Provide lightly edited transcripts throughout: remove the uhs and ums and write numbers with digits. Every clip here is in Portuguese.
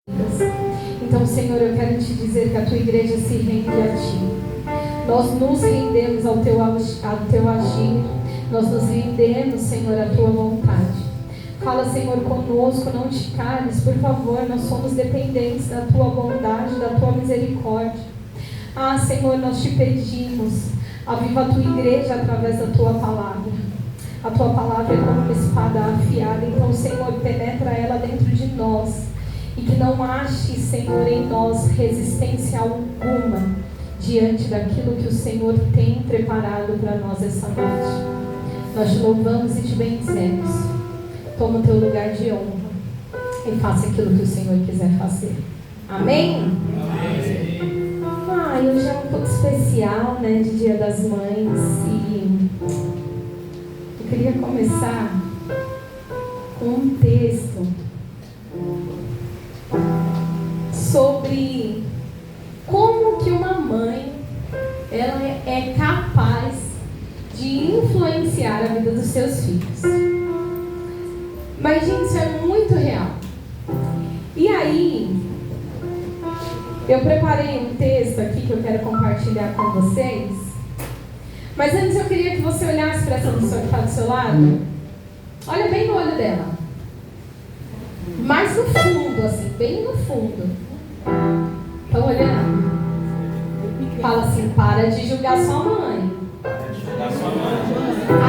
Então, Senhor, eu quero te dizer que a tua igreja se rende a ti. Nós nos rendemos ao teu agir. Nós nos rendemos, Senhor, à tua vontade. Fala, Senhor, conosco, não te cales, por favor. Nós somos dependentes da tua bondade, da tua misericórdia. Ah, Senhor, nós te pedimos, aviva a tua igreja através da tua palavra. A tua palavra é como uma espada afiada. Então, Senhor, penetra ela dentro de nós. E que não ache, Senhor, em nós resistência alguma diante daquilo que o Senhor tem preparado para nós essa noite. Nós te louvamos e te bendizemos. Toma o teu lugar de honra e faça aquilo que o Senhor quiser fazer. Amém? Amém. Hoje é um pouco especial, né, de Dia das Mães. E eu queria começar com um texto sobre como que uma mãe ela é capaz de influenciar a vida dos seus filhos. Mas, gente, isso é muito real. E aí, eu preparei um texto aqui que eu quero compartilhar com vocês. Mas antes eu queria que você olhasse para essa pessoa que está do seu lado. Olha bem no olho dela. Mais no fundo, assim, bem no fundo. Estão olhando? Fala assim, para de julgar sua mãe.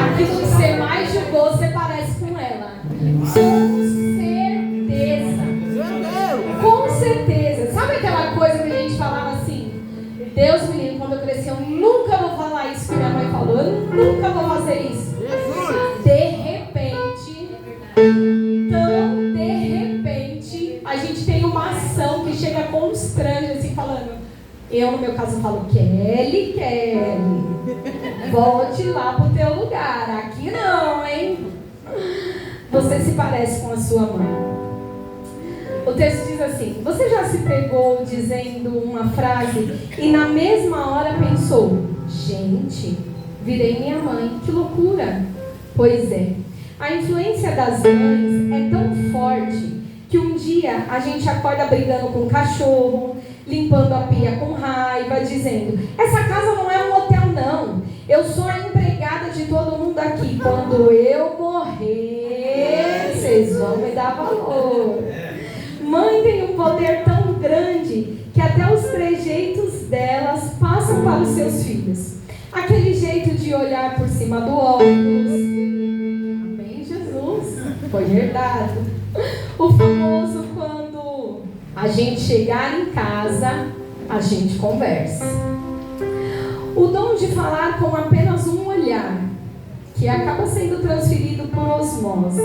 Aquilo que você mais julgou, você parece com ela. Com certeza. Sabe aquela coisa que a gente falava assim? Deus me livre, quando eu crescer, eu nunca vou falar isso que minha mãe falou. Eu nunca vou fazer isso. De repente, a gente tem uma ação que chega constrange, assim, falando. Eu, no meu caso, falo, Kelly, volte lá pro teu lugar. Aqui não, hein? Você se parece com a sua mãe. O texto diz assim: você já se pegou dizendo uma frase e na mesma hora pensou, gente, virei minha mãe, que loucura. Pois é, a influência das mães é tão forte que um dia a gente acorda brigando com o cachorro, limpando a pia com raiva, dizendo, essa casa não é um hotel não, eu sou a empregada de todo mundo aqui, quando eu morrer, vocês vão me dar valor. Mãe tem um poder tão grande que até os trejeitos delas passam para os seus filhos. Aquele jeito de olhar por cima do óculos. Amém, Jesus? Foi verdade. O famoso quando a gente chegar em casa, a gente conversa. O dom de falar com apenas um olhar, que acaba sendo transferido por osmose.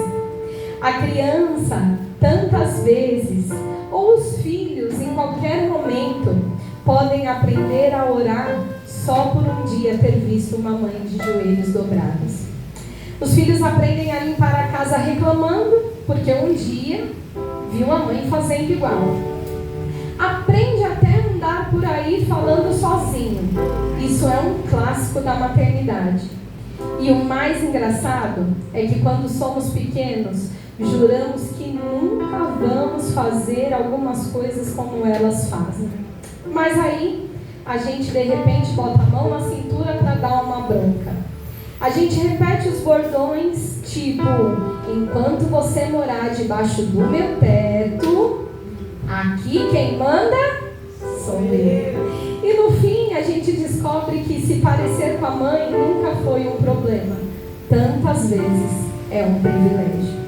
A criança, tantas vezes, ou os filhos, em qualquer momento, podem aprender a orar só por um dia ter visto uma mãe de joelhos dobrados. Os filhos aprendem a limpar a casa reclamando, porque um dia viu a mãe fazendo igual. Aprende até a andar por aí falando sozinho. Isso é um clássico da maternidade. E o mais engraçado é que quando somos pequenos, juramos que nunca vamos fazer algumas coisas como elas fazem. Mas aí, a gente de repente bota a mão na cintura para dar uma bronca. A gente repete os bordões, tipo, enquanto você morar debaixo do meu teto, aqui quem manda sou eu. E no fim, a gente descobre que se parecer com a mãe nunca foi um problema. Tantas vezes é um privilégio.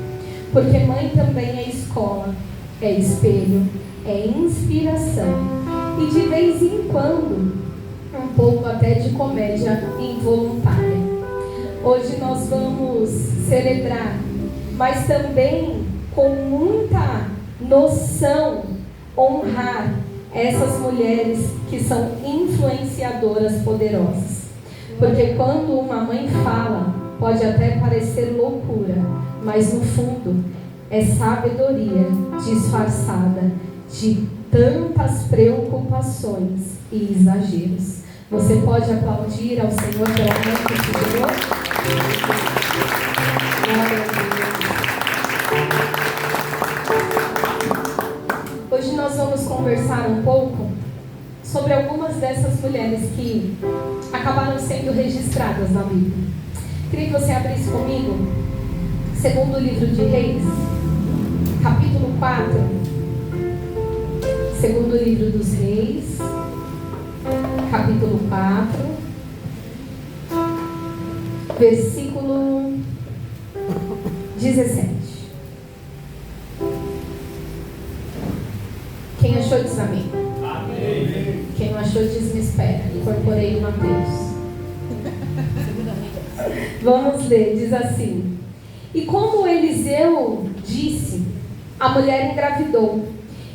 Porque mãe também é escola, é espelho, é inspiração. E de vez em quando, um pouco até de comédia involuntária. Hoje nós vamos celebrar, mas também com muita noção, honrar essas mulheres que são influenciadoras poderosas. Porque quando uma mãe fala, pode até parecer loucura, mas no fundo é sabedoria disfarçada de tantas preocupações e exageros. Você pode aplaudir ao Senhor pela mãe que te gerou? Glória a Deus. Hoje nós vamos conversar um pouco sobre algumas dessas mulheres que acabaram sendo registradas na Bíblia. Queria que você abrisse comigo, segundo livro de Reis, capítulo 4. Segundo livro dos Reis, capítulo 4, versículo 17. Quem achou diz amém. Amém. Quem não achou diz me espera. Incorporei o Mateus. Vamos ler, diz assim: E como Eliseu disse, a mulher engravidou,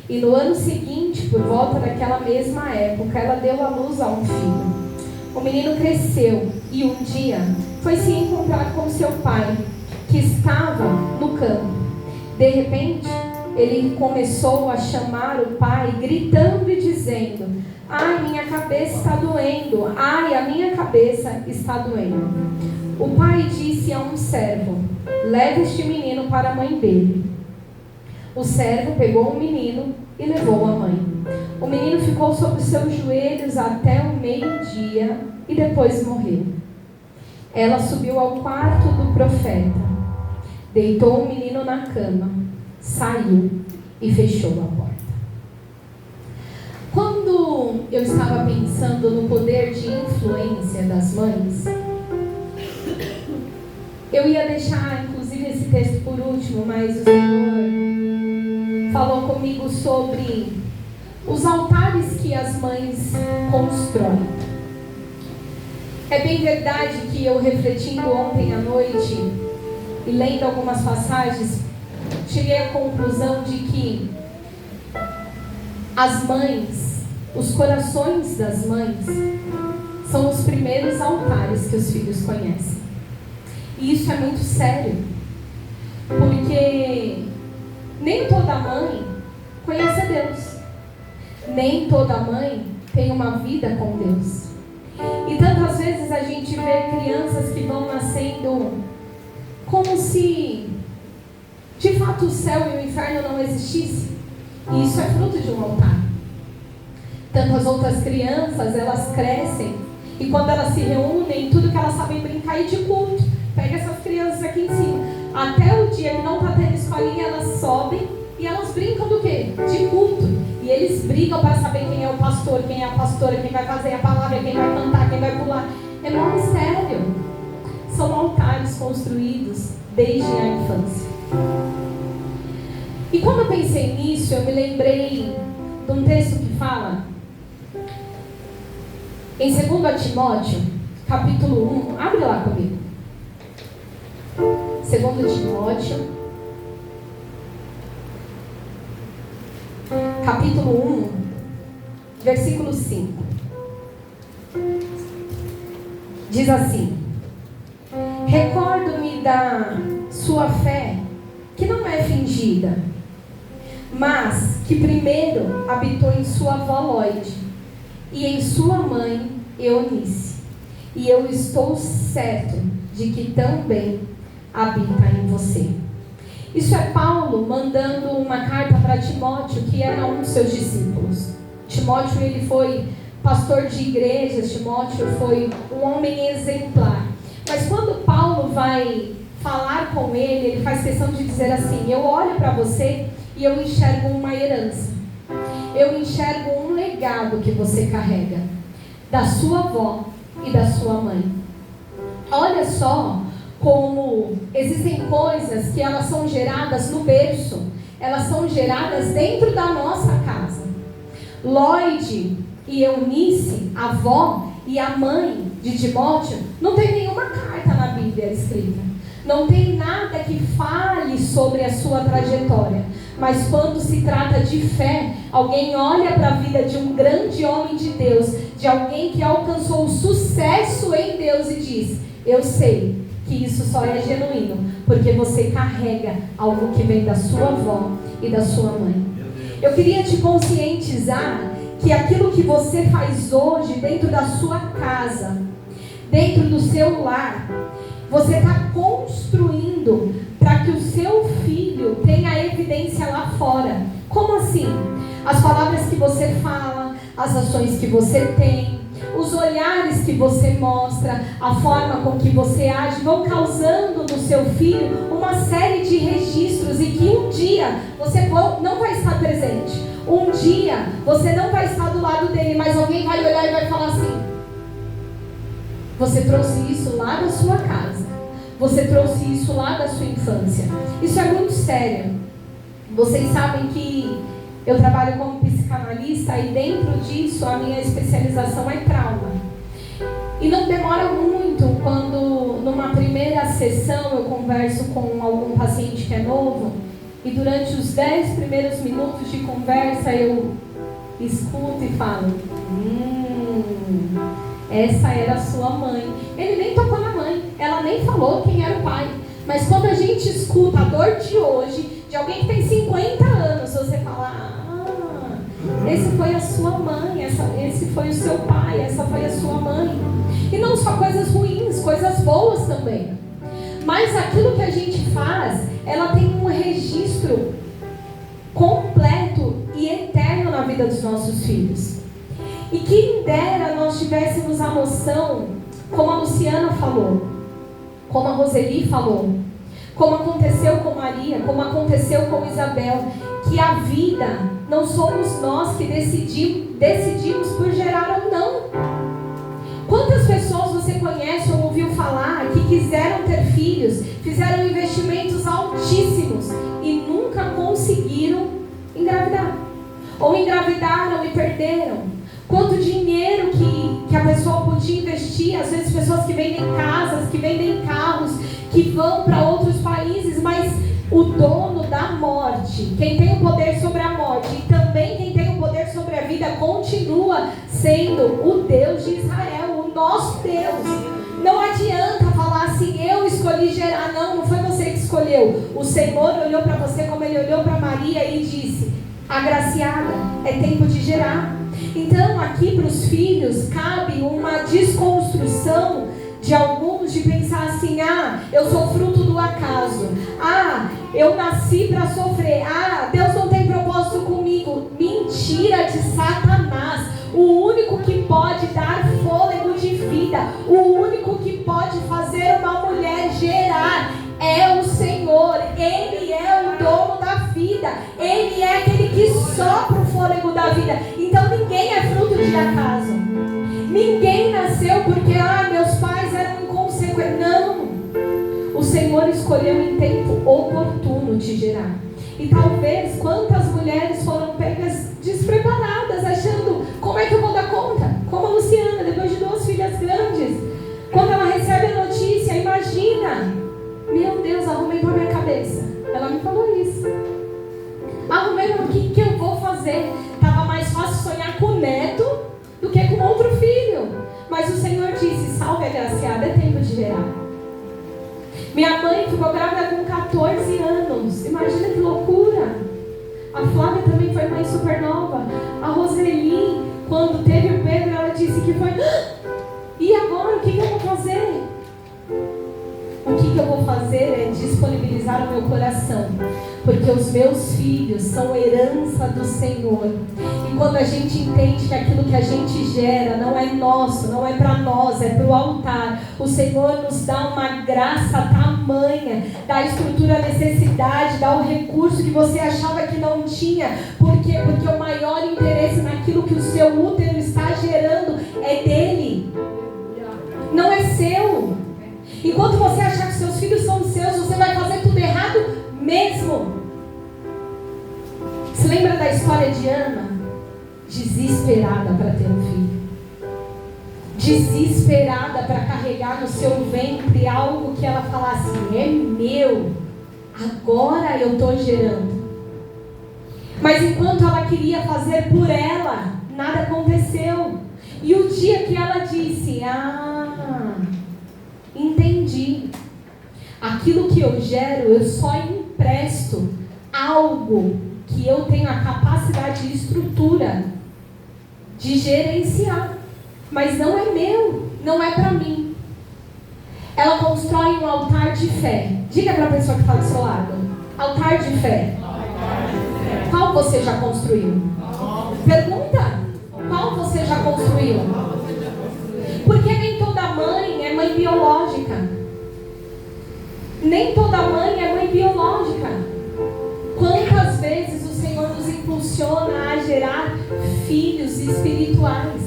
e no ano seguinte, por volta daquela mesma época, ela deu à luz a um filho. O menino cresceu e um dia foi se encontrar com seu pai, que estava no campo. De repente, ele começou a chamar o pai, gritando e dizendo: Ai, minha cabeça está doendo. Ai, a minha cabeça está doendo. O pai disse a um servo: Leve este menino para a mãe dele. O servo pegou o menino e levou a mãe. O menino ficou sobre seus joelhos até o meio-dia e depois morreu. Ela subiu ao quarto do profeta, deitou o menino na cama, saiu e fechou a porta. Quando eu estava pensando no poder de influência das mães, eu ia deixar inclusive esse texto por último, mas o Senhor falou comigo sobre os altares que as mães constroem. É bem verdade que eu, refletindo ontem à noite e lendo algumas passagens, cheguei à conclusão de que as mães, os corações das mães, são os primeiros altares que os filhos conhecem. E isso é muito sério, porque nem toda mãe conhece a Deus, nem toda mãe tem uma vida com Deus. E tantas vezes a gente vê crianças que vão nascendo como se de fato o céu e o inferno não existissem. E isso é fruto de um altar. Tantas outras crianças, elas crescem e quando elas se reúnem, tudo que elas sabem brincar é de culto. Pega essas crianças aqui em cima. Até o dia que não está tendo escolinha, elas sobem e elas brincam do quê? De culto. E eles brigam para saber quem é o pastor, quem é a pastora, quem vai fazer a palavra, quem vai cantar, quem vai pular. É um mistério. São altares construídos desde a infância. E quando eu pensei nisso, eu me lembrei de um texto que fala em 2 Timóteo, capítulo 1. Abre lá comigo. 2 Timóteo, capítulo 1, versículo 5. Diz assim: Recordo-me da sua fé, que não é fingida, mas que primeiro habitou em sua avó Loide e em sua mãe Eunice, e eu estou certo de que também habita em você. Isso é Paulo mandando uma carta para Timóteo, que era um dos seus discípulos. Timóteo, ele foi pastor de igrejas, Timóteo foi um homem exemplar. Mas quando Paulo vai falar com ele faz questão de dizer assim: eu olho para você e eu enxergo uma herança. Eu enxergo um legado que você carrega, da sua avó e da sua mãe. Olha só como existem coisas que elas são geradas no berço, elas são geradas dentro da nossa casa. Loide e Eunice, a avó e a mãe de Timóteo, não tem nenhuma carta na Bíblia escrita. Não tem nada que fale sobre a sua trajetória. Mas quando se trata de fé, alguém olha para a vida de um grande homem de Deus, de alguém que alcançou o sucesso em Deus e diz: eu sei que isso só é genuíno, porque você carrega algo que vem da sua avó e da sua mãe. Eu queria te conscientizar que aquilo que você faz hoje dentro da sua casa, dentro do seu lar, você está construindo para que o seu filho tenha evidência lá fora. Como assim? As palavras que você fala, as ações que você tem, os olhares que você mostra, a forma com que você age, vão causando no seu filho uma série de registros, e que um dia você não vai estar presente. Um dia você não vai estar do lado dele, mas alguém vai olhar e vai falar assim: você trouxe isso lá da sua casa, você trouxe isso lá da sua infância. Isso é muito sério. Vocês sabem que eu trabalho como psicanalista, e dentro disso a minha especialização é trauma. E não demora muito quando numa primeira sessão eu converso com algum paciente que é novo, e durante os 10 primeiros minutos de conversa eu escuto e falo: essa era a sua mãe. Ele nem tocou na mãe, ela nem falou quem era o pai. Mas quando a gente escuta a dor de hoje, de alguém que tem 50 anos, você fala: esse foi a sua mãe, esse foi o seu pai, essa foi a sua mãe. E não só coisas ruins, coisas boas também. Mas aquilo que a gente faz, ela tem um registro completo e eterno na vida dos nossos filhos. E quem dera nós tivéssemos a noção, como a Luciana falou, como a Roseli falou, como aconteceu com Maria, como aconteceu com Isabel, que a vida não somos nós que decidimos por gerar ou não. Quantas pessoas você conhece ou ouviu falar que quiseram ter filhos, fizeram investimentos altíssimos e nunca conseguiram engravidar? Ou engravidaram e perderam? Quanto dinheiro que a pessoa podia investir, às vezes pessoas que vendem casas, que vendem carros, que vão para outros países, mas o dono da morte, quem tem o poder sobre a morte e também quem tem o poder sobre a vida, continua sendo o Deus de Israel, o nosso Deus. Não adianta falar assim: eu escolhi gerar. Não foi você que escolheu. O Senhor olhou para você como Ele olhou para Maria e disse: agraciada, é tempo de gerar. Então aqui para os filhos cabe uma desconstrução de alguns, de pensar assim: eu sou fruto do acaso, eu nasci para sofrer, Deus não tem propósito comigo. Mentira de Satanás. O único que pode dar fôlego de vida, o único que pode fazer uma mulher gerar é o Senhor. Ele é o dono da vida, Ele é aquele que sopra o fôlego da vida. Então ninguém é fruto de acaso. Ninguém nasceu porque meus pais eram inconsequentes. Não. O Senhor escolheu em tempo oportuno te gerar. E talvez quantas mulheres foram pegas despreparadas, achando: como é que eu vou dar conta? Como a Luciana, depois de 2 filhas grandes, quando ela recebe a notícia, imagina: meu Deus, arrumei para minha cabeça. Ela me falou isso. Arrumei, o que eu vou fazer? Estava mais fácil sonhar com o neto do que com outro filho. Mas o Senhor disse: salve, agraciada, é tempo de gerar. Minha mãe ficou grávida com 14 anos. Imagina que loucura. A Flávia também foi mãe super nova. A Roseli, quando teve o Pedro, ela disse que foi: e agora, o que eu vou fazer? O que eu vou fazer é disponibilizar o meu coração, porque os meus filhos são herança do Senhor. E quando a gente entende que aquilo que a gente gera não é nosso, não é para nós, é para o altar, o Senhor nos dá uma graça tamanha, dá a estrutura, a necessidade, dá o recurso que você achava que não tinha. Por quê? Porque o maior interesse naquilo que o seu útero está gerando é dele, não é seu. Enquanto você achar que seus filhos são seus, você vai fazer tudo errado mesmo. Se lembra da história de Ana? Desesperada para ter um filho. Desesperada para carregar no seu ventre algo que ela falasse: é meu, agora eu estou gerando. Mas enquanto ela queria fazer por ela, nada aconteceu. E o dia que ela disse: entendi. Aquilo que eu gero, eu só empresto algo que eu tenho a capacidade e estrutura de gerenciar. Mas não é meu, não é para mim. Ela constrói um altar de fé. Diga para a pessoa que está do seu lado: altar de fé. Qual você já construiu? Pergunta. Qual você já construiu? Porque nem toda mãe é mãe biológica. Nem toda mãe é mãe biológica. Quantas vezes o Senhor nos impulsiona a gerar filhos espirituais?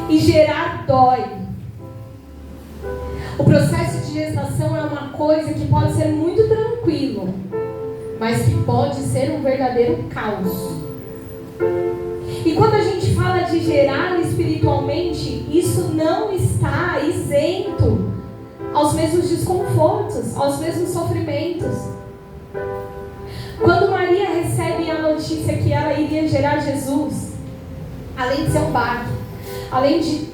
E gerar dói. O processo de gestação é uma coisa que pode ser muito tranquilo, mas que pode ser um verdadeiro caos. E quando a gente fala de gerar espiritualmente, isso não está isento aos mesmos desconfortos, aos mesmos sofrimentos. Quando Maria recebe a notícia que ela iria gerar Jesus, além de ser um baque, além de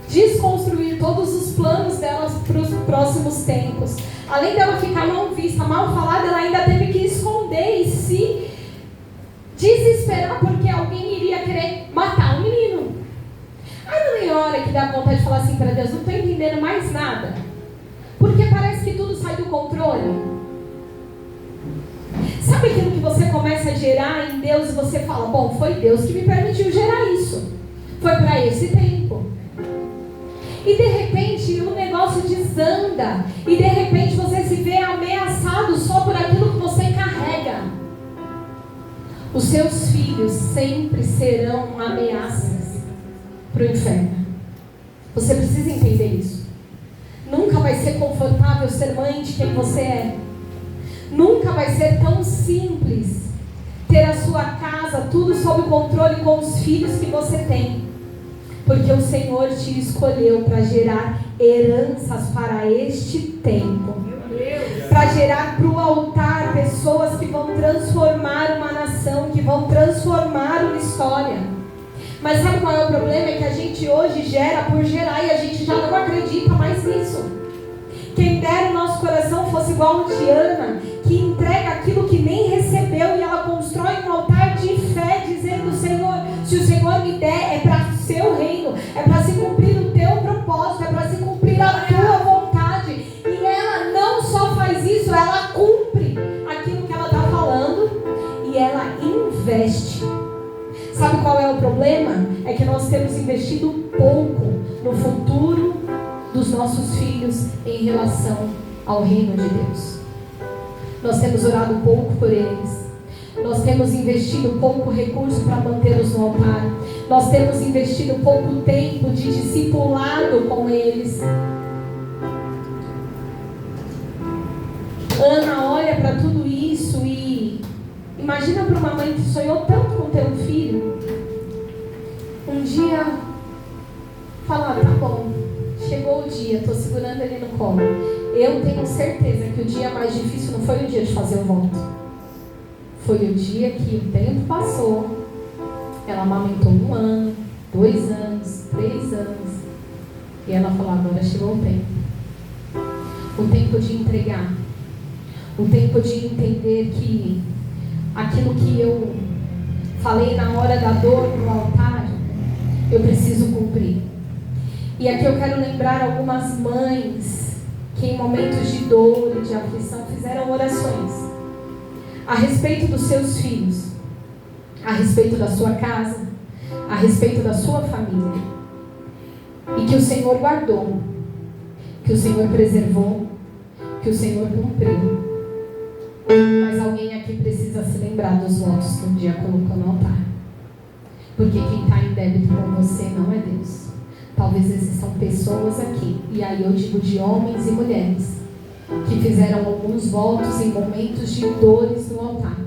desconstruir todos os planos dela para os próximos tempos, além dela ficar mal vista, mal falada, ela ainda teve que esconder e se desesperar porque alguém iria querer matar o menino. Aí não tem hora que dá vontade de falar assim para Deus: não estou entendendo mais nada, porque parece que tudo sai do controle. Sabe aquilo que você começa a gerar em Deus e você fala: bom, foi Deus que me permitiu gerar isso, foi para esse tempo. E de repente o negócio desanda, e de repente você se vê ameaçado só por aquilo que você carrega. Os seus filhos sempre serão ameaças para o inferno. Você precisa entender isso. Nunca vai ser confortável ser mãe de quem você é. Nunca vai ser tão simples ter a sua casa tudo sob controle com os filhos que você tem. Porque o Senhor te escolheu para gerar heranças para este tempo. Para gerar para o altar pessoas que vão transformar uma nação, que vão transformar uma história. Mas sabe qual é o problema? É que a gente hoje gera por gerar e a gente já não acredita mais nisso. Quem dera o nosso coração fosse igual o de Ana, que entrega aquilo que nem recebeu e ela constrói um altar de fé, dizendo: Senhor, se o Senhor me der, é para o seu reino, é para se cumprir o teu propósito, é para se cumprir a tua vontade. E ela não só faz isso, ela cumpre aquilo que ela está falando e ela investe. Sabe qual é o problema? É que nós temos investido pouco no futuro dos nossos filhos em relação ao reino de Deus. Nós temos orado pouco por eles. Nós temos investido pouco recurso para mantê-los no altar. Nós temos investido pouco tempo de discipulado com eles. Ana olha para tudo isso e imagina para uma mãe que sonhou tanto com ter um filho, um dia falar: tá bom, chegou o dia, estou segurando ele no colo. Eu tenho certeza que o dia mais difícil não foi o dia de fazer o voto. Foi o dia que o tempo passou, ela amamentou 1 ano, 2 anos, 3 anos, e ela falou: agora chegou o tempo. O tempo de entregar, o tempo de entender que aquilo que eu falei na hora da dor no altar, eu preciso cumprir. E aqui eu quero lembrar algumas mães que em momentos de dor e de aflição fizeram orações a respeito dos seus filhos, a respeito da sua casa, a respeito da sua família, e que o Senhor guardou, que o Senhor preservou, que o Senhor cumpriu. Mas alguém aqui precisa se lembrar dos votos que um dia colocou no altar, porque quem está em débito com você não é Deus. Talvez existam pessoas aqui, e aí eu digo de homens e mulheres, que fizeram alguns votos em momentos de dores no altar,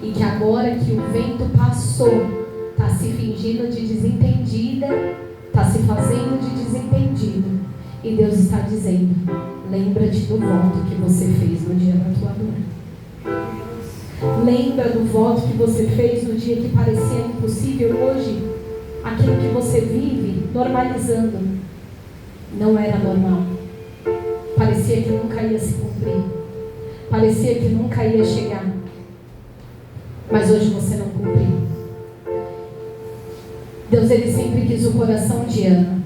e que agora que o vento passou, está se fingindo de desentendida, está se fazendo de desentendido, e Deus está dizendo: lembra-te do voto que você fez no dia da tua dor. Lembra do voto que você fez no dia que parecia impossível. Hoje, aquilo que você vive normalizando não era normal. Parecia que nunca ia se cumprir. Parecia que nunca ia chegar. Mas hoje você não cumpriu. Deus, ele sempre quis o coração de Ana.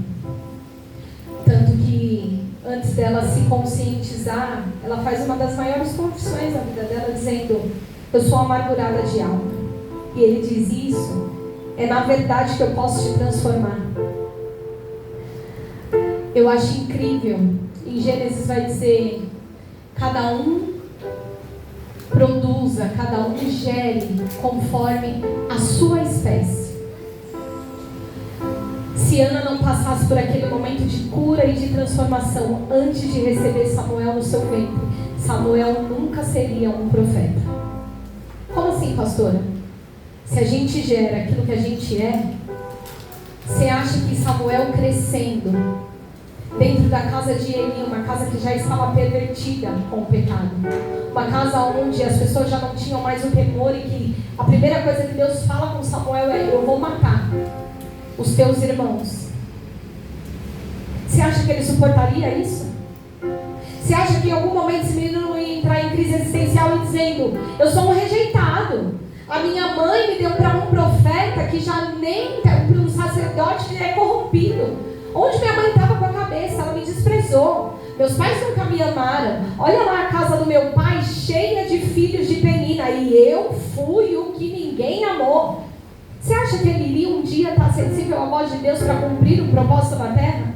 Tanto que antes dela se conscientizar, ela faz uma das maiores confissões da vida dela, dizendo: eu sou amargurada de alma. E ele diz: isso é na verdade que eu posso te transformar. Eu acho incrível. Em Gênesis vai dizer: cada um produza, cada um gere conforme a sua espécie. Se Ana não passasse por aquele momento de cura e de transformação antes de receber Samuel no seu ventre, Samuel nunca seria um profeta. Como assim, pastora? Se a gente gera aquilo que a gente é, você acha que Samuel crescendo dentro da casa de Eli, uma casa que já estava pervertida com o pecado, uma casa onde as pessoas já não tinham mais o temor, e que a primeira coisa que Deus fala com Samuel é: eu vou matar os teus irmãos. Você acha que ele suportaria isso? Você acha que em algum momento esse menino não ia entrar em crise existencial e dizendo: eu sou um rejeitado, a minha mãe me deu para um profeta que já nem, para um sacerdote que é corrompido? Onde minha mãe estava com a cabeça? Ela me desprezou. Meus pais nunca me amaram. Olha lá a casa do meu pai, cheia de filhos de Penina, e eu fui o que ninguém amou. Você acha que ele iria um dia estar sensível à voz de Deus para cumprir o propósito da terra?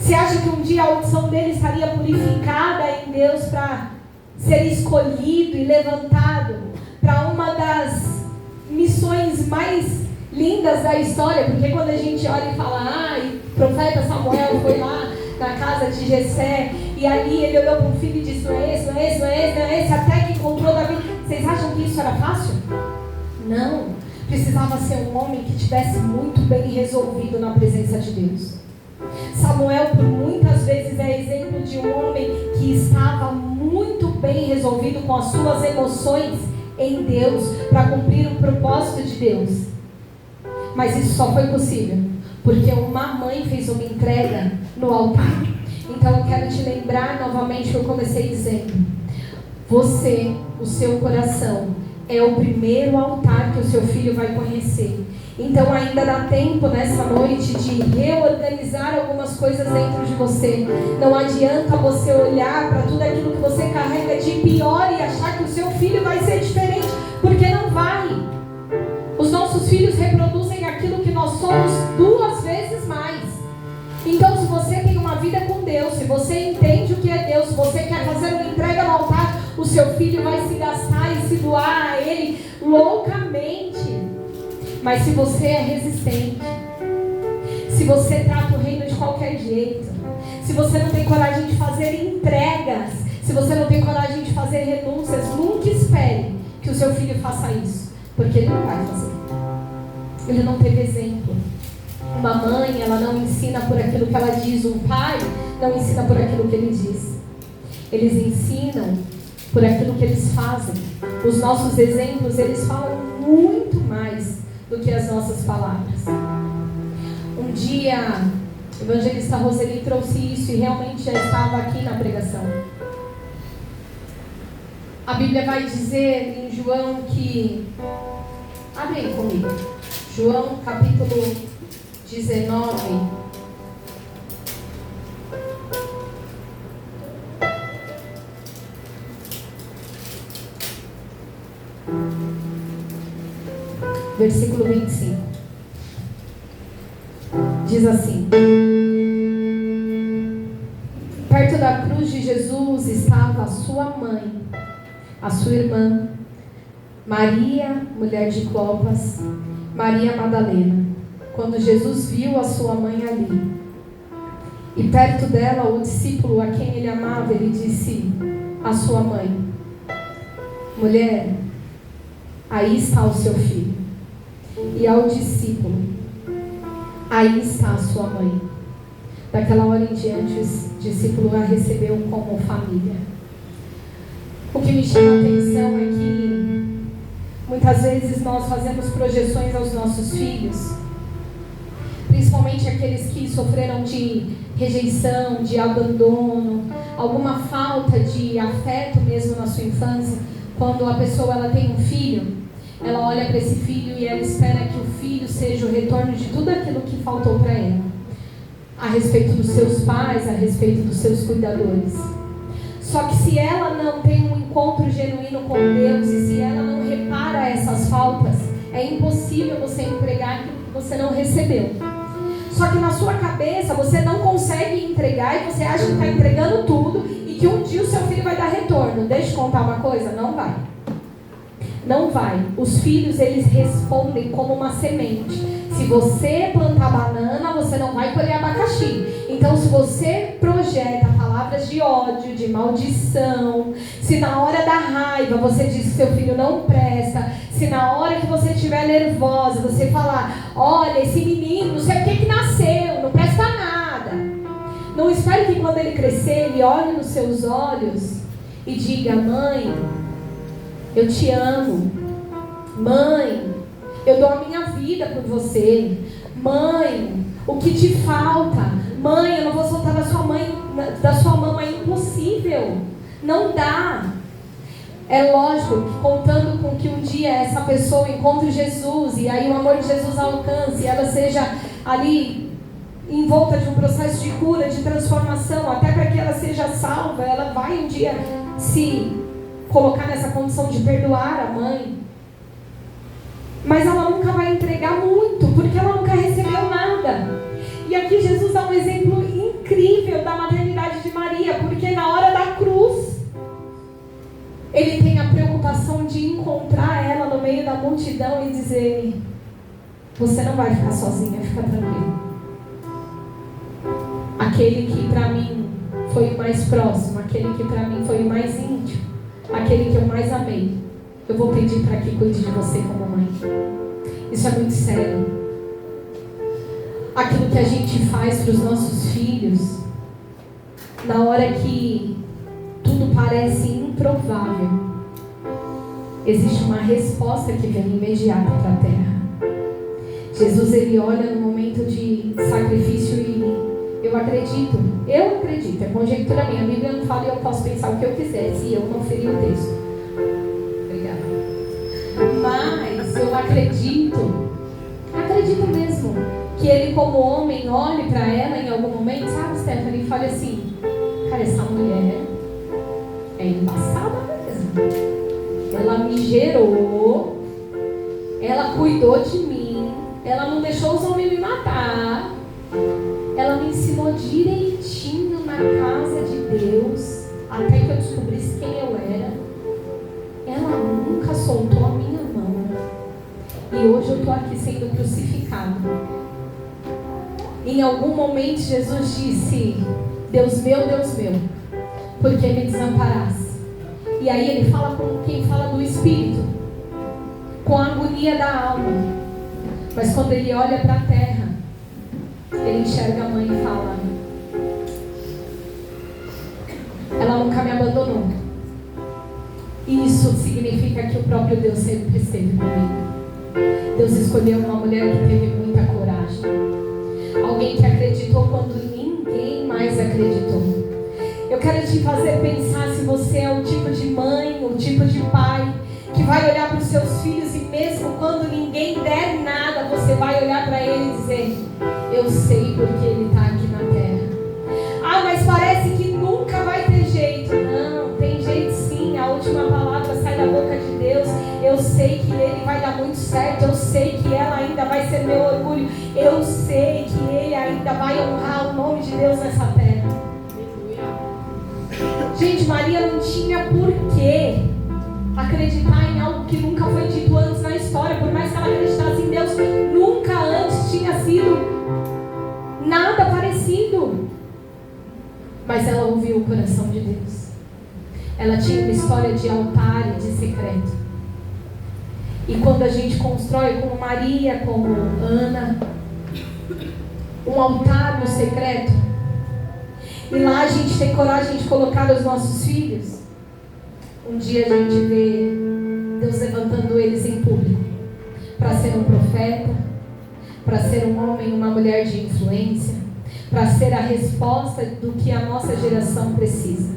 Você acha que um dia a audição dele estaria purificada em Deus para ser escolhido e levantado para uma das missões mais lindas da história? Porque quando a gente olha e fala: o profeta Samuel foi lá na casa de Jessé, e ali ele olhou para um filho e disse: não é esse, não é esse, não é esse, não é esse, até que encontrou Davi. Vocês acham que isso era fácil? Não. Precisava ser um homem que tivesse muito bem resolvido na presença de Deus. Samuel, por muitas vezes, é exemplo de um homem que estava muito bem resolvido com as suas emoções em Deus, para cumprir o propósito de Deus. Mas isso só foi possível porque uma mãe fez uma entrega no altar. Então eu quero te lembrar novamente o que eu comecei dizendo: você, o seu coração, é o primeiro altar que o seu filho vai conhecer. Então ainda dá tempo nessa noite de reorganizar algumas coisas dentro de você. Não adianta você olhar para tudo aquilo que você carrega de pior e achar que o seu filho vai ser diferente, porque não vai. Os nossos filhos reproduzem aquilo que nós somos 2 vezes mais. Então, se você tem uma vida com Deus, se você entende o que é Deus, se você quer fazer uma entrega no altar, o seu filho vai se gastar e se doar a Ele loucamente. Mas se você é resistente, se você trata o reino de qualquer jeito, se você não tem coragem de fazer entregas, se você não tem coragem de fazer renúncias, nunca espere que o seu filho faça isso, porque ele não vai fazer. Ele não teve exemplo. Uma mãe, ela não ensina por aquilo que ela diz. Um pai não ensina por aquilo que ele diz. Eles ensinam por aquilo que eles fazem. Os nossos exemplos, eles falam muito mais do que as nossas palavras. Um dia, o evangelista Roseli trouxe isso e realmente já estava aqui na pregação. A Bíblia vai dizer em João que... Abre aí comigo. João capítulo 19. Versículo 25. Diz assim: perto da cruz de Jesus estava a sua mãe, a sua irmã, Maria, mulher de Clopas, Maria Madalena. Quando Jesus viu a sua mãe ali, e perto dela o discípulo a quem ele amava, ele disse à sua mãe: mulher, aí está o seu filho. E ao discípulo: aí está a sua mãe. Daquela hora em diante, o discípulo a recebeu como família. O que me chama a atenção é que muitas vezes nós fazemos projeções aos nossos filhos, principalmente aqueles que sofreram de rejeição, de abandono, alguma falta de afeto mesmo na sua infância. Quando a pessoa ela tem um filho, ela olha para esse filho e ela espera que o filho seja o retorno de tudo aquilo que faltou para ela. a respeito dos seus pais, a respeito dos seus cuidadores. Só que se ela não tem um encontro genuíno com Deus e se ela não repara essas faltas, é impossível você entregar aquilo que você não recebeu. Só que na sua cabeça você não consegue entregar e você acha que está entregando tudo e que um dia o seu filho vai dar retorno. Deixa eu contar uma coisa, não vai. Não vai. Os filhos, eles respondem como uma semente. Se você plantar banana, você não vai colher abacaxi. Então, se você projeta palavras de ódio, de maldição, se na hora da raiva você diz que seu filho não presta, se na hora que você estiver nervosa, você falar, olha, esse menino, não sei o que nasceu, não presta nada. Não espere que quando ele crescer, ele olhe nos seus olhos e diga, mãe, eu te amo. Mãe, eu dou a minha vida por você. Mãe, o que te falta? Mãe, eu não vou soltar da sua mão, é impossível. Não dá. É lógico que contando com que um dia essa pessoa encontre Jesus e aí o amor de Jesus alcance, ela seja ali em volta de um processo de cura, de transformação, até para que ela seja salva, ela vai um dia se colocar nessa condição de perdoar a mãe. Mas ela nunca vai entregar muito, porque ela nunca recebeu nada. E aqui Jesus dá um exemplo incrível da maternidade de Maria, porque na hora da cruz, ele tem a preocupação de encontrar ela no meio da multidão e dizer, você não vai ficar sozinha, fica tranquila. Aquele que para mim foi o mais próximo, aquele que para mim foi o mais íntimo, aquele que eu mais amei, eu vou pedir para que cuide de você como mãe. Isso é muito sério. Aquilo que a gente faz para os nossos filhos, na hora que tudo parece improvável, existe uma resposta que vem imediata para a terra. Jesus, ele olha no momento de sacrifício e eu acredito, é conjectura minha, a Bíblia não fala e eu posso pensar o que eu quiser, se eu não ferir o texto. Obrigada. Mas eu acredito mesmo, que ele como homem olhe para ela em algum momento, sabe, Stephanie, e fale assim, cara, essa mulher é embaçada mesmo. Ela me gerou, ela cuidou de mim, ela não deixou os homens me matar, ela me ensinou direitinho na casa de Deus, até que eu descobrisse quem eu era. Ela nunca soltou a minha mão. E hoje eu estou aqui sendo crucificado. Em algum momento Jesus disse, Deus meu, por que me desamparaste? E aí ele fala com quem fala do Espírito, com a agonia da alma. Mas quando ele olha para a terra, ele enxerga a mãe e fala, ela nunca me abandonou. Isso significa que o próprio Deus sempre esteve comigo. Deus escolheu uma mulher que teve muita coragem. Alguém que acreditou quando ninguém mais acreditou. Eu quero te fazer pensar se você é o tipo de mãe, o tipo de pai que vai olhar para os seus filhos e mesmo quando ninguém der nada, você vai olhar para ele e dizer, eu sei porque ele está aqui na terra. Ah, mas parece que nunca vai ter jeito. Não, tem jeito sim. A última palavra sai da boca de Deus. Eu sei que ele vai dar muito certo. Eu sei que ela ainda vai ser meu orgulho. Eu sei que ele ainda vai honrar o nome de Deus nessa terra. Gente, Maria não tinha por que acreditar em algo que nunca foi dito antes na história. Por mais que ela acreditasse em Deus, nunca antes tinha sido nada parecido. Mas ela ouviu o coração de Deus. Ela tinha uma história de altar e de secreto. E quando a gente constrói como Maria, como Ana, um altar no secreto, e lá a gente tem coragem de colocar os nossos filhos, um dia a gente vê Deus levantando eles em público para ser um profeta, para ser um homem, uma mulher de influência, para ser a resposta do que a nossa geração precisa.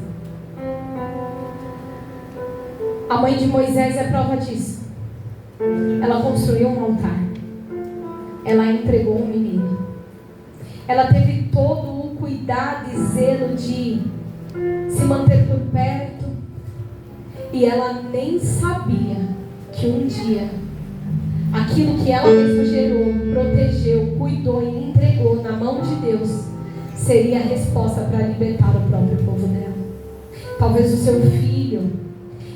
A mãe de Moisés é prova disso. Ela construiu um altar. Ela entregou um menino. Ela teve todo o cuidado e zelo de se manter por perto. E ela nem sabia que um dia aquilo que ela mesma gerou, protegeu, cuidou e entregou na mão de Deus seria a resposta para libertar o próprio povo dela. Talvez o seu filho,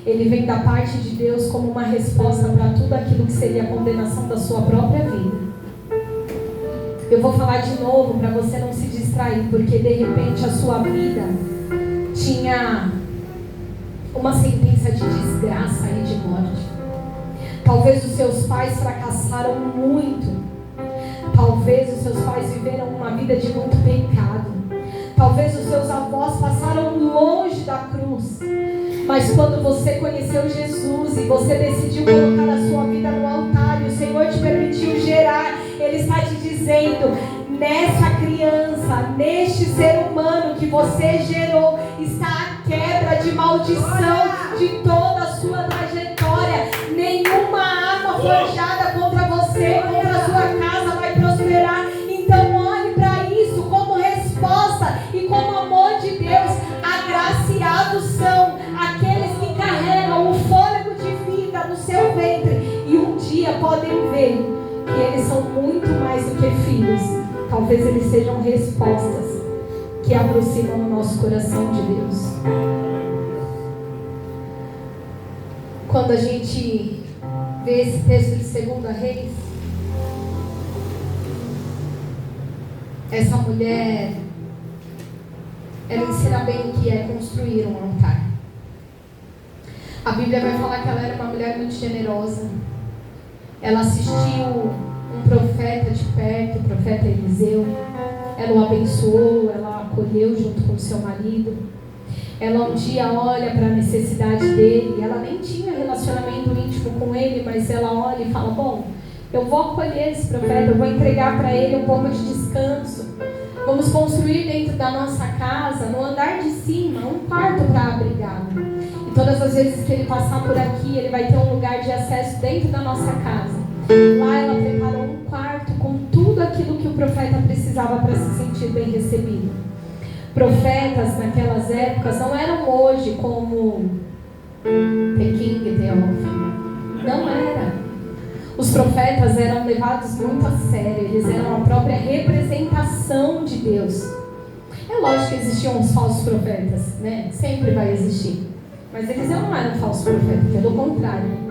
ele vem da parte de Deus como uma resposta para tudo aquilo que seria a condenação da sua própria vida. Eu vou falar de novo para você não se distrair, porque de repente a sua vida tinha uma sentença de desgraça e de morte. Talvez os seus pais fracassaram muito. Talvez os seus pais viveram uma vida de muito pecado. Talvez os seus avós passaram longe da cruz. Mas quando você conheceu Jesus e você decidiu colocar a sua vida no altar e o Senhor te permitiu gerar, Ele está te dizendo: nessa criança, neste ser humano que você gerou, está a quebra de maldição de toda a sua trajetória. Nenhuma arma forjada contra você, contra a sua casa vai prosperar. Então olhe para isso como resposta e como amor de Deus. Agraciados são aqueles que carregam o fôlego de vida no seu ventre e um dia podem ver que eles são muito mais do que filhos. Talvez eles sejam respostas que aproximam o nosso coração de Deus. Quando a gente vê esse texto de 2 Reis, essa mulher, ela ensina bem o que é construir um altar. A Bíblia vai falar que ela era uma mulher muito generosa. Ela assistiu um profeta de perto, o profeta Eliseu. Ela o abençoou, ela o acolheu junto com o seu marido. Ela um dia olha para a necessidade dele. Ela nem tinha relacionamento íntimo com ele, mas ela olha e fala: bom, eu vou acolher esse profeta, eu vou entregar para ele um pouco de descanso. Vamos construir dentro da nossa casa, no andar de cima, um quarto para abrigá-lo. E todas as vezes que ele passar por aqui, ele vai ter um lugar de acesso dentro da nossa casa. Lá ela preparou um quarto com tudo aquilo que o profeta precisava para se sentir bem recebido. Profetas naquelas épocas não eram hoje como The King, The Off. Não era. Os profetas eram levados muito a sério. Eles eram a própria representação de Deus. É lógico que existiam os falsos profetas, né? Sempre vai existir. Mas eles não eram falsos profetas, pelo contrário.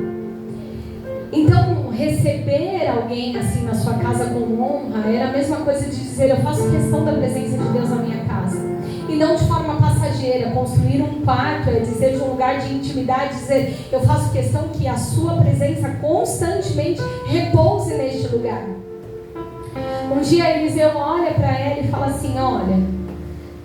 Então, receber alguém assim na sua casa com honra era a mesma coisa de dizer: eu faço questão da presença de Deus na minha casa. E não de forma passageira. Construir um quarto é dizer de um lugar de intimidade, dizer: eu faço questão que a sua presença constantemente repouse neste lugar. Um dia Eliseu olha para ela e fala assim: olha,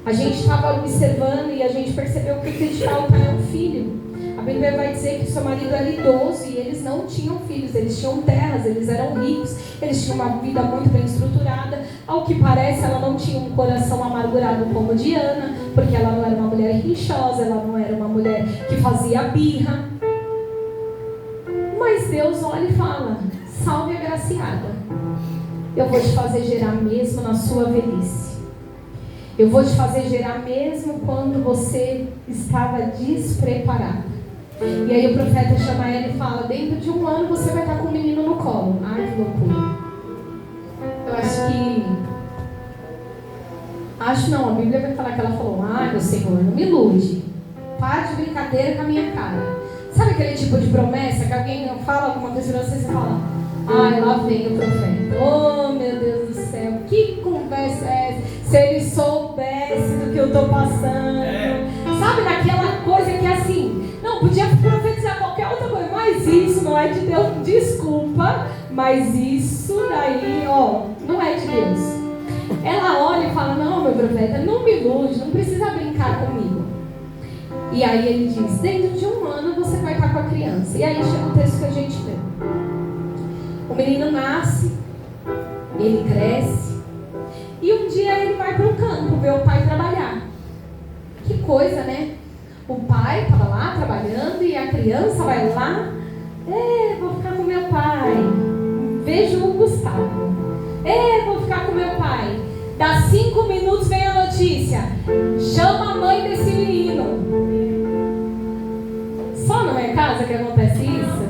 a gente estava observando e a gente percebeu que o que te falta é um filho. A Bíblia vai dizer que o seu marido era idoso e eles não tinham filhos, eles tinham terras, eles eram ricos, eles tinham uma vida muito bem estruturada. Ao que parece, ela não tinha um coração amargurado como o de Ana, porque ela não era uma mulher rixosa, ela não era uma mulher que fazia birra. Mas Deus olha e fala: salve agraciada, eu vou te fazer gerar mesmo na sua velhice. Eu vou te fazer gerar mesmo quando você estava despreparado. E aí o profeta chama ela e fala: dentro de 1 ano você vai estar com o menino no colo. Ai, que loucura. Eu acho que... Acho não, a Bíblia vai falar que ela falou: ai, meu Senhor, não me ilude. Para de brincadeira com a minha cara. Sabe aquele tipo de promessa que alguém fala alguma coisa pra você e você fala: ai, lá vem o profeta. Oh, meu Deus do céu, que conversa é essa? Se ele soubesse do que eu estou passando. Sabe, naquela coisa que é assim, não, podia profetizar qualquer outra coisa, mas isso não é de Deus. Desculpa, mas isso daí, ó, não é de Deus. Ela olha e fala: não, meu profeta, não me ilude, não precisa brincar comigo. E aí ele diz: dentro de 1 ano você vai estar com a criança. E aí chega o texto que a gente lê. O menino nasce, ele cresce, e um dia ele vai para o campo ver o pai trabalhar. Que coisa, né? O pai estava lá trabalhando e a criança vai lá: vou ficar com meu pai. Vejo o Gustavo. Vou ficar com meu pai. Dá 5 minutos vem a notícia: chama a mãe desse menino. Só na minha casa que acontece isso?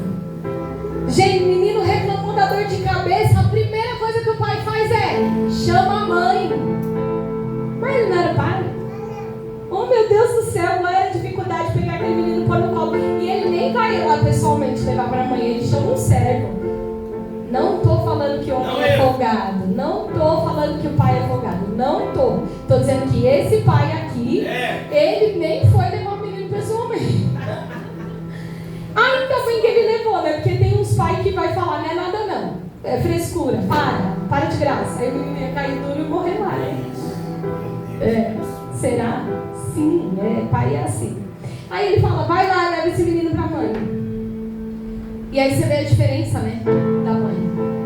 Gente, menino reclamou da dor de cabeça, a primeira coisa que o pai faz é: chama a mãe. Mas ele não era pai? Oh, meu Deus do céu, qual era a dificuldade de pegar aquele menino e pôr no colo? E ele nem vai lá pessoalmente levar para a mãe, ele chama um servo. Não estou falando que o homem é folgado, não estou falando que o pai é folgado, não estou. Estou dizendo que esse pai aqui, ele nem foi levar o menino pessoalmente. Ainda bem que ele levou, né? Porque tem uns pais que vai falar: não é nada não, é frescura, para de graça. Aí o menino ia cair duro e morrer lá. Será? Sim, pai é assim. Aí ele fala: vai lá, leva esse menino pra mãe. E aí você vê a diferença, né, da mãe.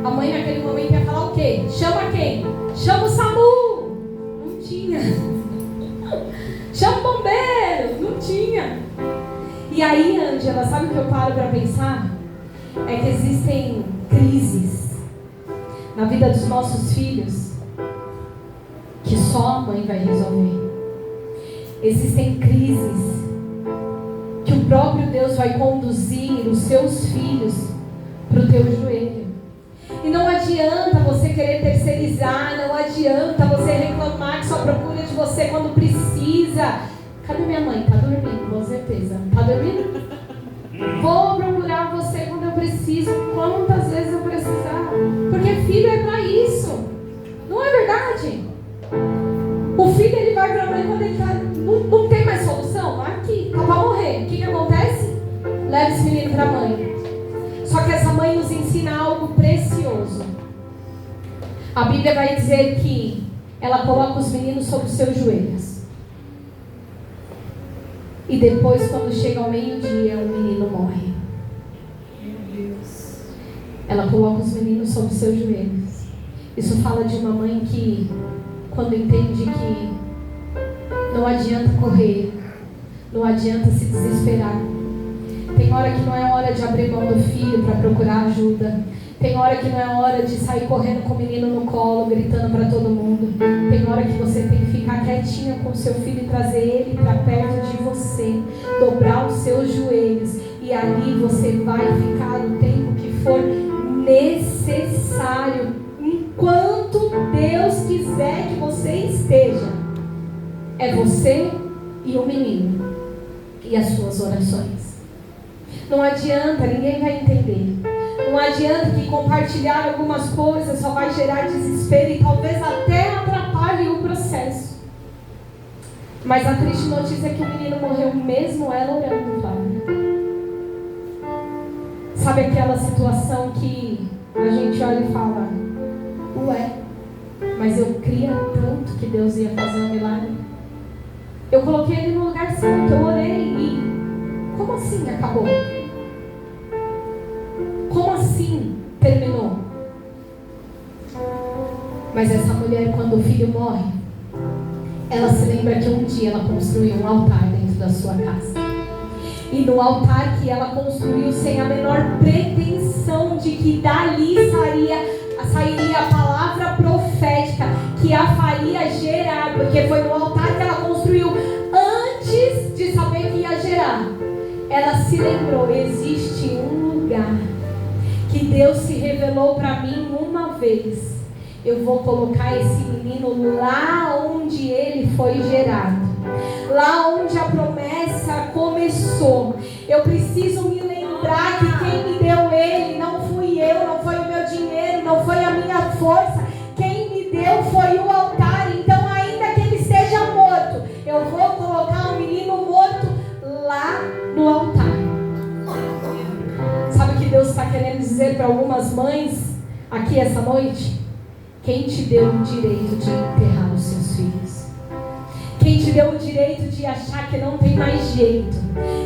A mãe naquele momento ia falar o quê? Chama quem? Chama o SAMU. Não tinha. Chama o bombeiro. Não tinha. E aí, Ângela, sabe o que eu paro para pensar? É que existem crises na vida dos nossos filhos que só a mãe vai resolver. Existem crises que o próprio Deus vai conduzir os seus filhos para o teu joelho. E não adianta você querer terceirizar, não adianta você reclamar que só procura de você quando precisa. Cadê minha mãe? Tá dormindo, com certeza. Tá dormindo? Vou procurar você quando eu preciso, quantas vezes eu precisar. Porque filho é para isso. Não é verdade? O filho, ele vai para a mãe quando ele tá, não tem mais solução. Aqui, tá para morrer. O que acontece? Leva esse menino para a mãe. Só que essa mãe nos ensina algo precioso. A Bíblia vai dizer que ela coloca os meninos sobre os seus joelhos. E depois, quando chega ao meio-dia, o menino morre. Meu Deus. Ela coloca os meninos sobre os seus joelhos. Isso fala de uma mãe que, quando entende que não adianta correr, não adianta se desesperar. Tem hora que não é hora de abrir mão do filho para procurar ajuda. Tem hora que não é hora de sair correndo com o menino no colo, gritando para todo mundo. Tem hora que você tem que ficar quietinha com o seu filho e trazer ele para perto de você. Dobrar os seus joelhos. E ali você vai ficar o tempo que for necessário. Enquanto Deus quiser que você esteja. É você e o menino. E as suas orações. Não adianta, ninguém vai entender. Não adianta que compartilhar algumas coisas só vai gerar desespero e talvez até atrapalhe o processo. Mas a triste notícia é que o menino morreu mesmo ela orando, Flávia. Sabe aquela situação que a gente olha e fala: ué, mas eu cria tanto que Deus ia fazer um milagre. Eu coloquei ele no lugar certo, eu orei e como assim acabou? Como assim terminou? Mas essa mulher, quando o filho morre, ela se lembra que um dia ela construiu um altar dentro da sua casa. E no altar que ela construiu sem a menor pretensão de que dali sairia a palavra profética que a faria gerar, porque foi no altar que ela construiu antes de saber que ia gerar. Ela se lembrou: existe um lugar que Deus se revelou para mim uma vez. Eu vou colocar esse menino lá onde ele foi gerado, lá onde a promessa começou. Eu preciso me lembrar que quem me deu ele não fui eu, não foi o meu dinheiro, não foi a minha força. Quem me deu foi o altar. Então, ainda que ele esteja morto, eu vou colocar o menino morto lá no altar. Sabe o que Deus está querendo dizer para algumas mães aqui essa noite? Quem te deu o direito de enterrar os seus filhos? Quem te deu o direito de achar que não tem mais jeito?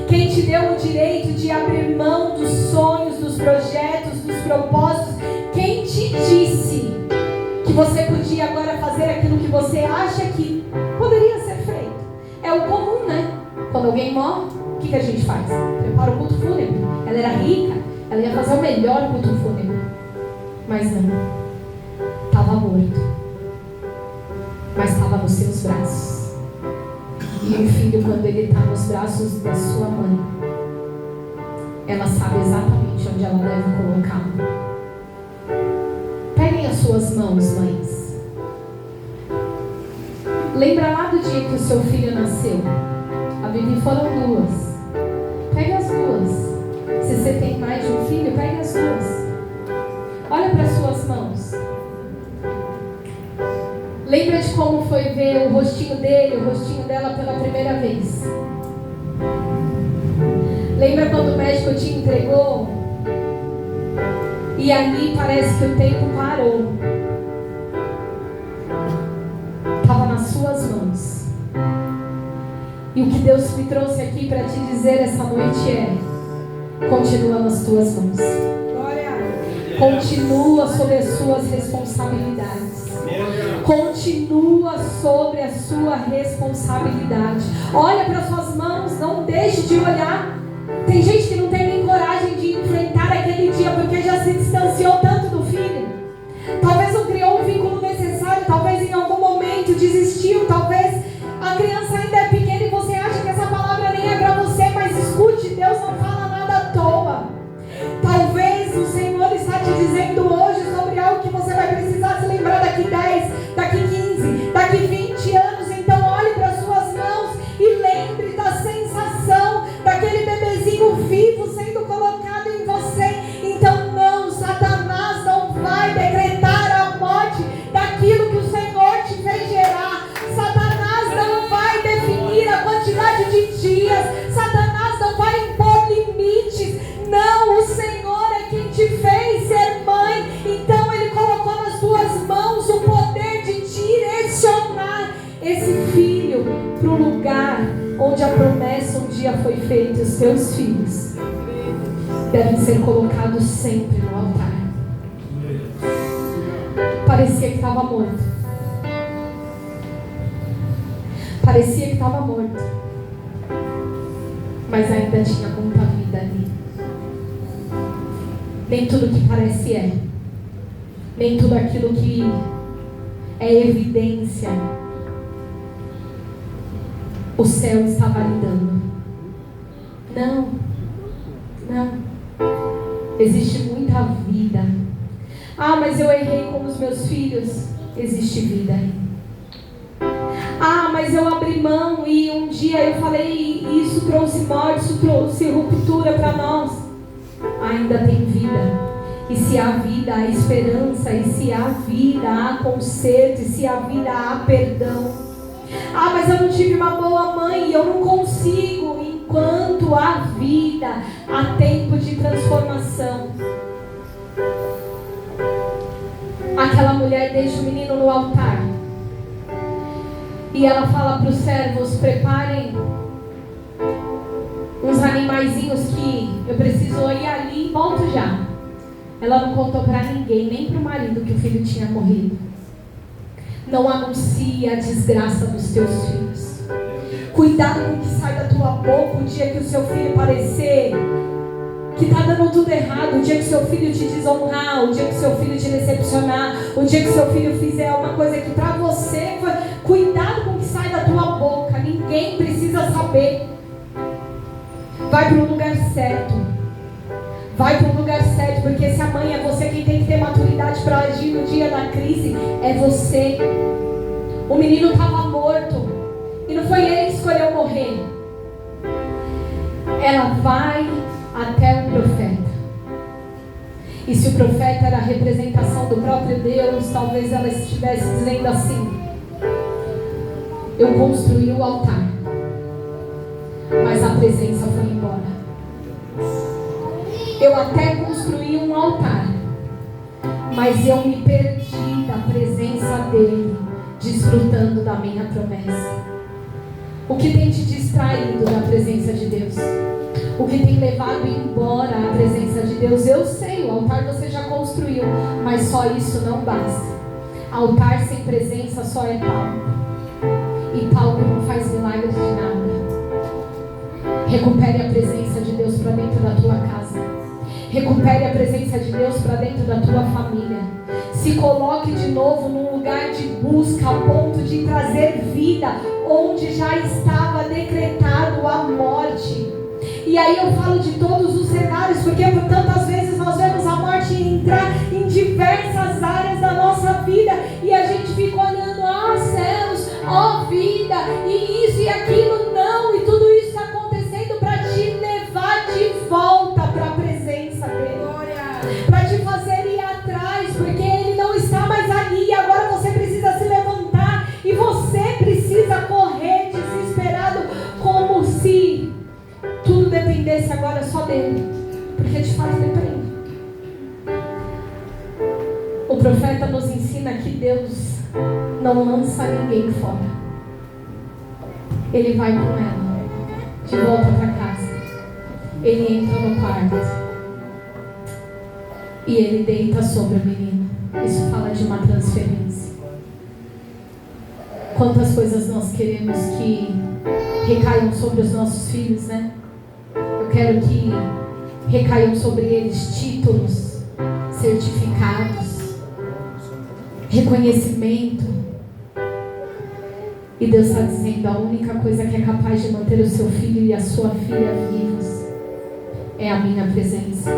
Quem te deu o direito de abrir mão dos sonhos, dos projetos, dos propósitos? Quem te disse que você podia agora fazer aquilo que você acha que poderia ser feito? É o comum, né? Quando alguém morre, o que a gente faz? Prepara o culto fúnebre. Ela era rica, ela ia fazer o melhor culto fúnebre. Mas não. Estava morto. Mas nos seus braços. E um filho, quando ele está nos braços da sua mãe, ela sabe exatamente onde ela deve colocá-lo. Peguem as suas mãos, mães. Lembra lá do dia que o seu filho nasceu? A Bibi foram duas. Pegue as duas. Se você tem mais de um filho, pegue as duas. Olha para as suas mãos. Lembra de como foi ver o rostinho dele, o rostinho dela pela primeira vez? Lembra quando o médico te entregou? E ali parece que o tempo parou. Estava nas suas mãos. E o que Deus me trouxe aqui para te dizer essa noite é: continua nas tuas mãos. Continua sobre as suas responsabilidades. Continua sobre a sua responsabilidade. Olha para suas mãos, não deixe de olhar. Tem gente que não tem nem coragem de enfrentar aquele dia porque já se distanciou tanto do filho. Talvez não criou o vínculo necessário, talvez em algum momento desistiu, talvez a criança ainda é pequena e você acha que essa palavra nem é para você, mas escute, Deus não fala nada à toa. Talvez o Senhor está te dizendo hoje sobre algo que você vai precisar se lembrar daqui 10, daqui 15, daqui 20 anos. Então olhe para suas mãos e lembre da sensação daquele bebezinho vivo sendo colocado em você. Então não, Satanás não vai decretar a morte daquilo que o Senhor te fez gerar. Satanás não vai definir a quantidade de dias. Satanás não vai impor limites. Não, o Senhor é quem te fez ser mãe. Então Ele colocou nas suas mãos o poder de direcionar esse filho para o lugar onde a promessa um dia foi feita. Os seus filhos devem ser colocados sempre no altar. Parecia que estava morto. Parecia que estava morto. Mas ainda tinha muita vida ali. Nem tudo que parece é. Nem tudo aquilo que é evidência o céu estava lhe dando. Não. Não. Existe muita vida. Ah, mas eu errei com os meus filhos. Existe vida aí. Ah, mas eu abri mão e um dia eu falei e isso trouxe morte, isso trouxe ruptura para nós. Ainda tem vida. E se há vida, há esperança. E se há vida, há conserto. E se há vida, há perdão. Ah, mas eu não tive uma boa mãe e eu não consigo. Enquanto há vida, há tempo de transformação. Aquela mulher deixa o menino no altar. E ela fala para os servos: preparem uns animaizinhos que eu preciso ir ali e volto já. Ela não contou para ninguém, nem para o marido, que o filho tinha morrido. Não anuncie a desgraça dos teus filhos. Cuidado com o que sai da tua boca o dia que o seu filho parecer que está dando tudo errado, o dia que seu filho te desonrar, o dia que seu filho te decepcionar, o dia que seu filho fizer uma coisa que para você foi... Cuidado com o que sai da tua boca. Ninguém precisa saber. Vai para o lugar certo. Vai para o lugar certo, porque se a mãe é você, quem tem que ter maturidade para agir no dia da crise é você. O menino estava morto e não foi ele que escolheu morrer. Ela vai até o profeta. E se o profeta era a representação do próprio Deus, talvez ela estivesse dizendo assim: eu construí o altar, mas a presença foi embora. Eu até construí um altar, mas eu me perdi da presença dele, desfrutando da minha promessa. O que tem te distraído da presença de Deus? O que tem levado embora a presença de Deus? Eu sei, o altar você já construiu, mas só isso não basta. Altar sem presença só é palco. E palco não faz milagres de nada. Recupere a presença de Deus para dentro da tua casa. Recupere a presença de Deus para dentro da tua família. Se coloque de novo num lugar de busca, a ponto de trazer vida onde já estava decretado a morte. E aí eu falo de todos os cenários, porque por tantas vezes nós vemos a morte entrar em diversas áreas da nossa vida e a gente fica olhando, céus, vida, e isso e aquilo, não, e tudo isso está acontecendo para te levar de volta para a presença dele, para te fazer ir atrás, porque ele não está mais ali, e agora você precisa se levantar e você precisa correr desesperado, como se tudo dependesse agora só dele, porque de fato depende. O profeta nos ensina que Deus não lança ninguém fora. Ele vai com ela de volta para casa. Ele entra no quarto e ele deita sobre o menino. Isso fala de uma transferência. Quantas coisas nós queremos que recaiam sobre os nossos filhos, né? Eu quero que recaiam sobre eles títulos, certificados, reconhecimento. E Deus está dizendo, a única coisa que é capaz de manter o seu filho e a sua filha vivos é a minha presença.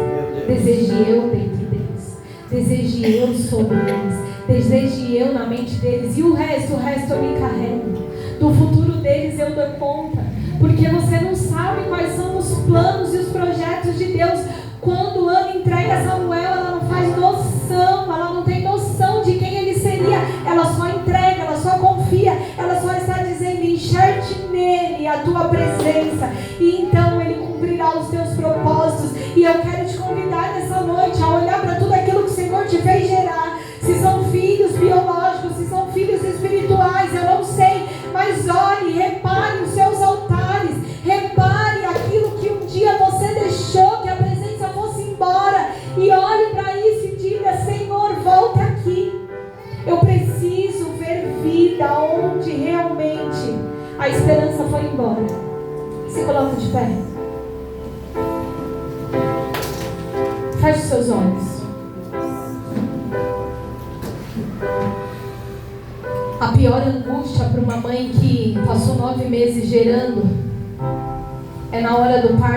Deseje eu dentro deles, deseje eu sobre eles, deseje eu na mente deles, e o resto eu me encarrego. Do futuro deles eu dou conta, porque você não sabe quais são os planos e os projetos de Deus. Quando Ana entrega Samuel, ela não faz noção, ela não tem noção de quem ele seria, ela só entrega, ela só confia, ela só está dizendo, enxergue nele a tua presença, e então ele cumprirá os teus propósitos. E eu quero te convidar nessa noite a olhar para tudo aquilo que o Senhor te fez gerar, se são filhos biológicos, se são filhos espirituais, eu não sei, mas olhe, repare os seus altares, repare aquilo que um dia você deixou que a presença fosse embora, e olhe para isso e diga, Senhor, volta aqui, eu preciso ver vida onde realmente a esperança foi embora. Se coloca de pé, feche os seus olhos. A pior angústia para uma mãe que passou 9 meses gerando é na hora do parto.